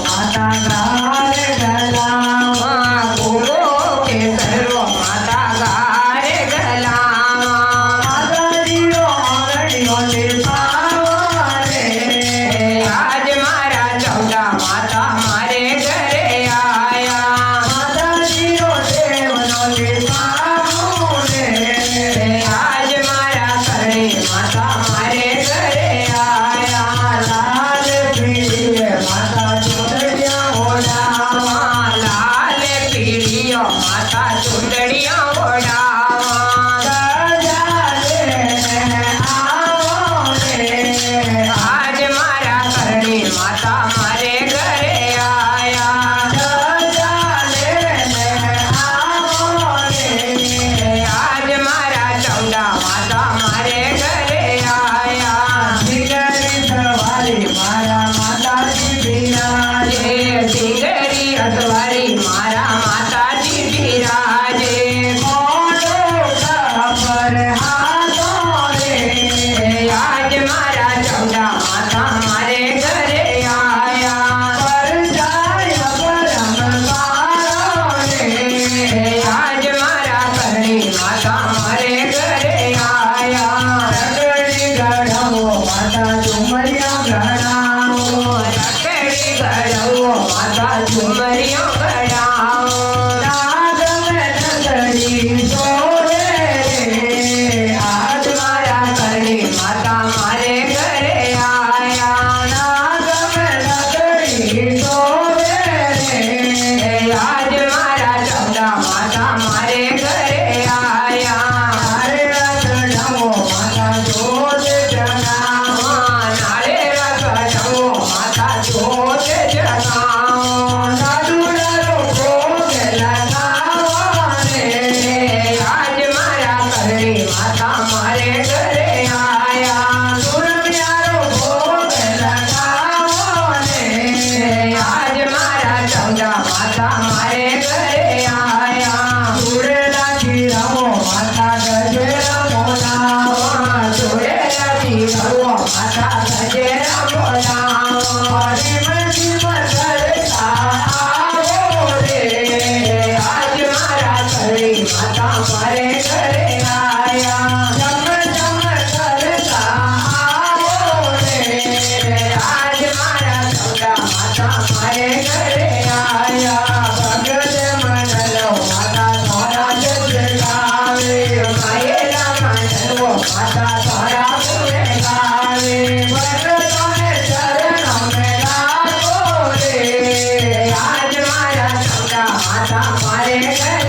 माता गारे गला गुरु केसरो माता गारे गला माता जीरो आंगणियों से पावारे आज मारा चौदा माता मारे घरे आया माता जीरो देवनों से पावोरे आज मारा करणी माता मारे घरे आया लाल पीड़िए माता चुनरिया ओढ़ावा लाल पीड़ियो माता चुंदड़िया ओढ़ावा आज मारा करणी माता मारे घरे आया आज मारा चौदा माता मारे घरे आया जे सिंगरी अतवारी मारा माता जी बिराजे आज मारा चौदा माता मारे घरे आया आज मारा करणी माता मारे घरे आया रखड़ी गढ़ो माता झुमरिया गढ़ाओ आज मारा करणी माता मारे घरे आया आज मारा चौदा माता मारे घरे आया नारे रख ढंगो माता जोत जगाओ आज मारा करणी माता मारे घरे आया आज मारा चौदा माता मारे घरे आया माता गजेरा मोलावा जोड़ेला रहो माता गजेरा बोलाओ हरी मची मसरता रे आज मारा करणी माता मारे घरे आया चम चम करता आज मारा चौदा माता मारे घरे आया भगत मनलो माता थोड़ा जग गावे मायेला मनलो माता तारा पुरे गावे भगतों ने चरणों में लागो रे आज मारा चौदा माता मारे घरे